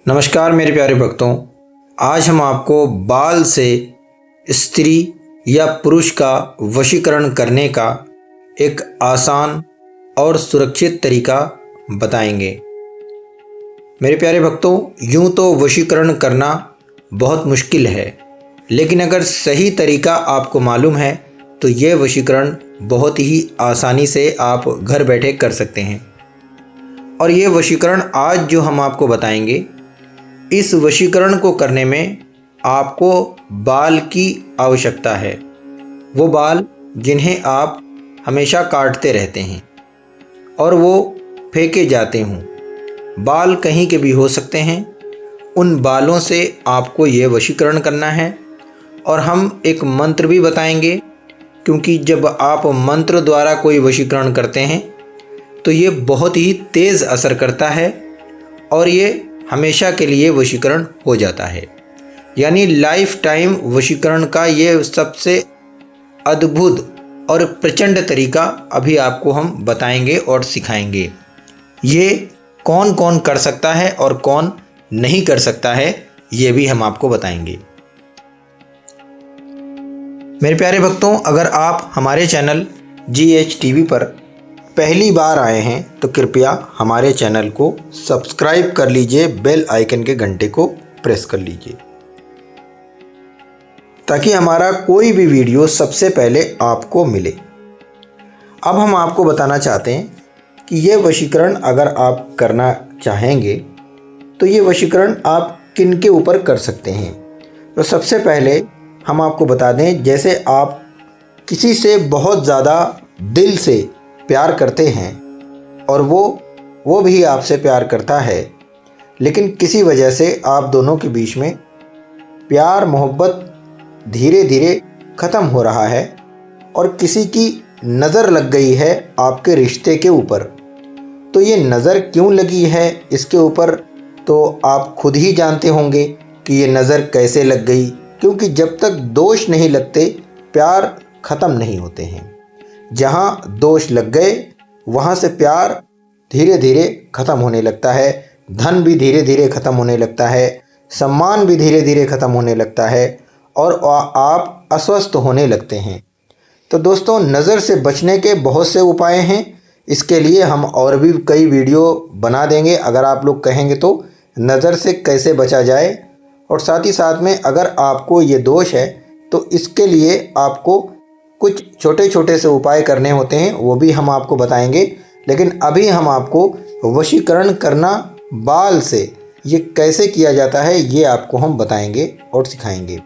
नमस्कार मेरे प्यारे भक्तों, आज हम आपको बाल से स्त्री या पुरुष का वशीकरण करने का एक आसान और सुरक्षित तरीका बताएंगे। मेरे प्यारे भक्तों, यूं तो वशीकरण करना बहुत मुश्किल है, लेकिन अगर सही तरीका आपको मालूम है तो यह वशीकरण बहुत ही आसानी से आप घर बैठे कर सकते हैं। और ये वशीकरण आज जो हम आपको बताएंगे, इस वशीकरण को करने में आपको बाल की आवश्यकता है। वो बाल जिन्हें आप हमेशा काटते रहते हैं और वो फेंके जाते हों, बाल कहीं के भी हो सकते हैं। उन बालों से आपको ये वशीकरण करना है। और हम एक मंत्र भी बताएंगे, क्योंकि जब आप मंत्र द्वारा कोई वशीकरण करते हैं तो ये बहुत ही तेज़ असर करता है और ये हमेशा के लिए वशीकरण हो जाता है। यानी लाइफ टाइम वशीकरण का ये सबसे अद्भुत और प्रचंड तरीका अभी आपको हम बताएंगे और सिखाएंगे। ये कौन कौन कर सकता है और कौन नहीं कर सकता है, ये भी हम आपको बताएंगे। मेरे प्यारे भक्तों, अगर आप हमारे चैनल GH TV पर पहली बार आए हैं तो कृपया हमारे चैनल को सब्सक्राइब कर लीजिए, बेल आइकन के घंटे को प्रेस कर लीजिए ताकि हमारा कोई भी वीडियो सबसे पहले आपको मिले। अब हम आपको बताना चाहते हैं कि ये वशीकरण अगर आप करना चाहेंगे तो ये वशीकरण आप किन के ऊपर कर सकते हैं। तो सबसे पहले हम आपको बता दें, जैसे आप किसी से बहुत ज़्यादा दिल से प्यार करते हैं और वो भी आपसे प्यार करता है, लेकिन किसी वजह से आप दोनों के बीच में प्यार मोहब्बत धीरे धीरे ख़त्म हो रहा है और किसी की नज़र लग गई है आपके रिश्ते के ऊपर। तो ये नज़र क्यों लगी है इसके ऊपर तो आप खुद ही जानते होंगे कि ये नज़र कैसे लग गई, क्योंकि जब तक दोष नहीं लगते प्यार ख़त्म नहीं होते हैं। जहाँ दोष लग गए वहाँ से प्यार धीरे धीरे ख़त्म होने लगता है, धन भी धीरे धीरे ख़त्म होने लगता है, सम्मान भी धीरे धीरे ख़त्म होने लगता है और आप अस्वस्थ होने लगते हैं। तो दोस्तों, नज़र से बचने के बहुत से उपाय हैं। इसके लिए हम और भी कई वीडियो बना देंगे अगर आप लोग कहेंगे तो, नज़र से कैसे बचा जाए। और साथ ही साथ में अगर आपको ये दोष है तो इसके लिए आपको कुछ छोटे छोटे से उपाय करने होते हैं, वो भी हम आपको बताएंगे। लेकिन अभी हम आपको वशीकरण करना बाल से ये कैसे किया जाता है ये आपको हम बताएंगे और सिखाएंगे।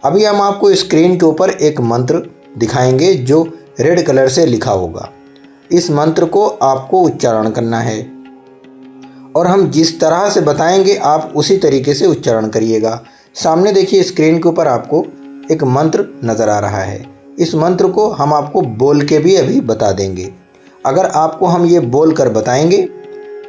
अभी हम आपको स्क्रीन के ऊपर एक मंत्र दिखाएंगे जो रेड कलर से लिखा होगा। इस मंत्र को आपको उच्चारण करना है और हम जिस तरह से बताएंगे आप उसी तरीके से उच्चारण करिएगा। सामने देखिए, स्क्रीन के ऊपर आपको एक मंत्र नज़र आ रहा है। इस मंत्र को हम आपको बोल के भी अभी बता देंगे। अगर आपको हम ये बोल कर बताएंगे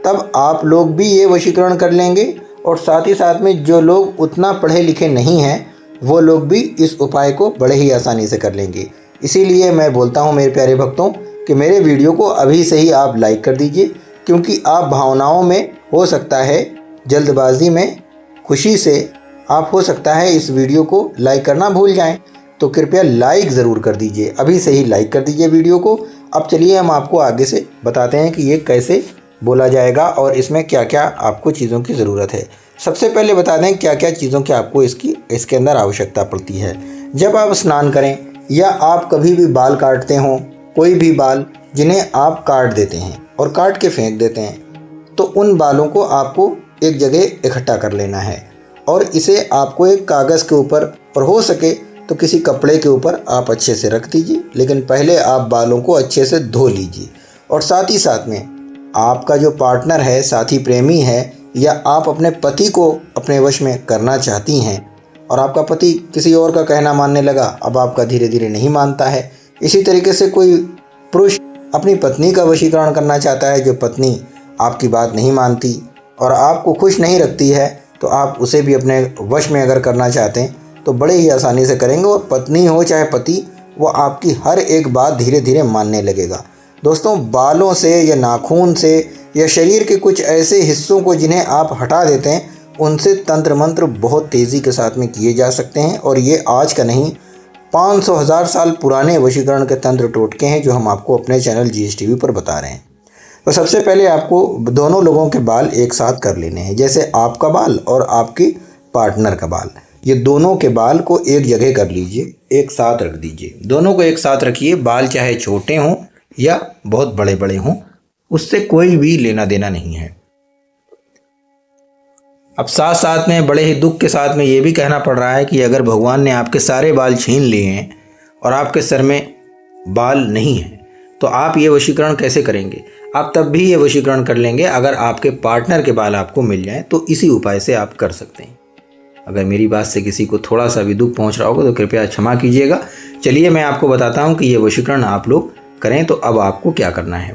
तब आप लोग भी ये वशीकरण कर लेंगे और साथ ही साथ में जो लोग उतना पढ़े लिखे नहीं हैं वो लोग भी इस उपाय को बड़े ही आसानी से कर लेंगे। इसीलिए मैं बोलता हूँ मेरे प्यारे भक्तों कि मेरे वीडियो को अभी से ही आप लाइक कर दीजिए, क्योंकि आप भावनाओं में हो सकता है, जल्दबाजी में, खुशी से आप हो सकता है इस वीडियो को लाइक करना भूल जाएं। तो कृपया लाइक ज़रूर कर दीजिए, अभी से ही लाइक कर दीजिए वीडियो को। अब चलिए हम आपको आगे से बताते हैं कि ये कैसे बोला जाएगा और इसमें क्या क्या आपको चीज़ों की ज़रूरत है। सबसे पहले बता दें क्या क्या चीज़ों की आपको इसके अंदर आवश्यकता पड़ती है। जब आप स्नान करें या आप कभी भी बाल काटते हों, कोई भी बाल जिन्हें आप काट देते हैं और काट के फेंक देते हैं, तो उन बालों को आपको एक जगह इकट्ठा कर लेना है और इसे आपको एक कागज़ के ऊपर और हो सके तो किसी कपड़े के ऊपर आप अच्छे से रख दीजिए। लेकिन पहले आप बालों को अच्छे से धो लीजिए। और साथ ही साथ में आपका जो पार्टनर है, साथी प्रेमी है, या आप अपने पति को अपने वश में करना चाहती हैं और आपका पति किसी और का कहना मानने लगा, अब आपका धीरे धीरे नहीं मानता है। इसी तरीके से कोई पुरुष अपनी पत्नी का वशीकरण करना चाहता है, जो पत्नी आपकी बात नहीं मानती और आपको खुश नहीं रखती है, तो आप उसे भी अपने वश में अगर करना चाहते हैं तो बड़े ही आसानी से करेंगे और पत्नी हो चाहे पति, वो आपकी हर एक बात धीरे धीरे मानने लगेगा। दोस्तों, बालों से या नाखून से या शरीर के कुछ ऐसे हिस्सों को जिन्हें आप हटा देते हैं उनसे तंत्र मंत्र बहुत तेज़ी के साथ में किए जा सकते हैं। और ये आज का नहीं, 500,000 साल पुराने वशीकरण के तंत्र टोटके हैं जो हम आपको अपने चैनल GSTV पर बता रहे हैं। तो सबसे पहले आपको दोनों लोगों के बाल एक साथ कर लेने हैं। जैसे आपका बाल और आपके पार्टनर का बाल, ये दोनों के बाल को एक जगह कर लीजिए, एक साथ रख दीजिए। दोनों को एक साथ रखिए। बाल चाहे छोटे हों या बहुत बड़े बड़े हों, उससे कोई भी लेना देना नहीं है। अब साथ साथ में बड़े ही दुख के साथ में ये भी कहना पड़ रहा है कि अगर भगवान ने आपके सारे बाल छीन लिए हैं और आपके सर में बाल नहीं है, तो आप ये वशीकरण कैसे करेंगे? आप तब भी ये वशीकरण कर लेंगे अगर आपके पार्टनर के बाल आपको मिल जाएं। तो इसी उपाय से आप कर सकते हैं। अगर मेरी बात से किसी को थोड़ा सा भी दुख पहुंच रहा होगा तो कृपया क्षमा कीजिएगा। चलिए मैं आपको बताता हूं कि ये वशीकरण आप लोग करें तो अब आपको क्या करना है।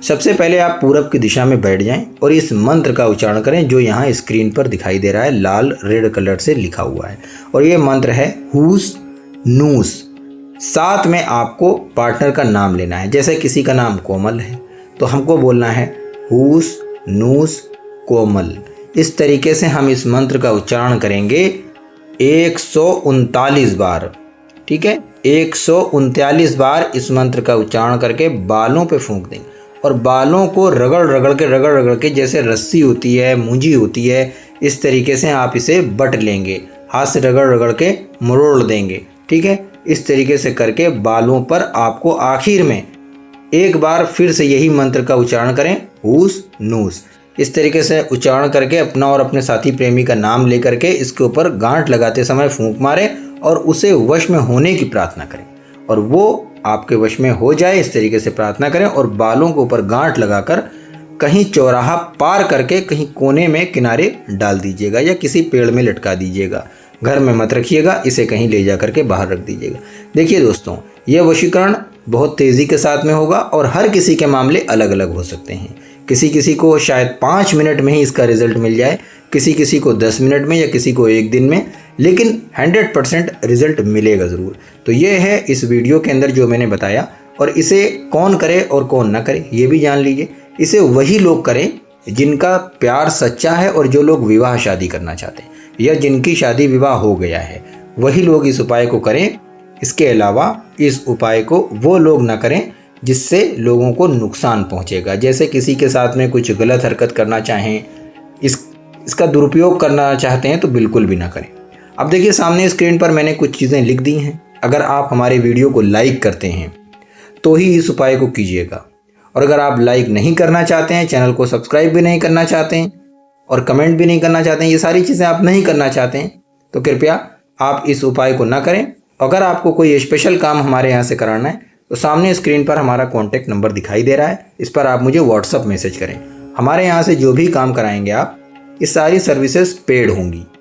सबसे पहले आप पूरब की दिशा में बैठ जाएं और इस मंत्र का उच्चारण करें जो यहाँ स्क्रीन पर दिखाई दे रहा है, लाल रेड कलर से लिखा हुआ है। और ये मंत्र है हूस नूस। साथ में आपको पार्टनर का नाम लेना है। जैसे किसी का नाम कोमल है तो हमको बोलना है हूस नूस कोमल। इस तरीके से हम इस मंत्र का उच्चारण करेंगे 139 बार। ठीक है, 139 बार इस मंत्र का उच्चारण करके बालों पे फूंक देंगे और बालों को रगड़ रगड़ के जैसे रस्सी होती है, मूंजी होती है, इस तरीके से आप इसे बट लेंगे। हाथ से रगड़ के मरोड़ देंगे। ठीक है, इस तरीके से करके बालों पर आपको आखिर में एक बार फिर से यही मंत्र का उच्चारण करें, हूस नूस। इस तरीके से उच्चारण करके अपना और अपने साथी प्रेमी का नाम लेकर के इसके ऊपर गांठ लगाते समय फूंक मारें और उसे वश में होने की प्रार्थना करें और वो आपके वश में हो जाए। इस तरीके से प्रार्थना करें और बालों के ऊपर गांठ लगाकर कहीं चौराहा पार करके कहीं कोने में किनारे डाल दीजिएगा या किसी पेड़ में लटका दीजिएगा। घर में मत रखिएगा, इसे कहीं ले जा करके बाहर रख दीजिएगा। देखिए दोस्तों, यह वशीकरण बहुत तेज़ी के साथ में होगा और हर किसी के मामले अलग अलग हो सकते हैं। किसी किसी को शायद 5 मिनट में ही इसका रिजल्ट मिल जाए, किसी किसी को 10 मिनट में या किसी को 1 दिन में, लेकिन 100% रिजल्ट मिलेगा ज़रूर। तो ये है इस वीडियो के अंदर जो मैंने बताया। और इसे कौन करे और कौन ना करे ये भी जान लीजिए। इसे वही लोग करें जिनका प्यार सच्चा है और जो लोग विवाह शादी करना चाहते हैं या जिनकी शादी विवाह हो गया है, वही लोग इस उपाय को करें। इसके अलावा इस उपाय को वो लोग ना करें जिससे लोगों को नुकसान पहुंचेगा। जैसे किसी के साथ में कुछ गलत हरकत करना चाहें, इसका दुरुपयोग करना चाहते हैं तो बिल्कुल भी ना करें। अब देखिए सामने स्क्रीन पर मैंने कुछ चीज़ें लिख दी हैं। अगर आप हमारे वीडियो को लाइक करते हैं तो ही इस उपाय को कीजिएगा। और अगर आप लाइक नहीं करना चाहते हैं, चैनल को सब्सक्राइब भी नहीं करना चाहते हैं और कमेंट भी नहीं करना चाहते हैं, ये सारी चीज़ें आप नहीं करना चाहते हैं, तो कृपया आप इस उपाय को ना करें। अगर आपको कोई स्पेशल काम हमारे यहाँ से कराना है तो सामने स्क्रीन पर हमारा कॉन्टैक्ट नंबर दिखाई दे रहा है, इस पर आप मुझे व्हाट्सअप मैसेज करें। हमारे यहाँ से जो भी काम कराएंगे आप, ये सारी सर्विसेज पेड होंगी।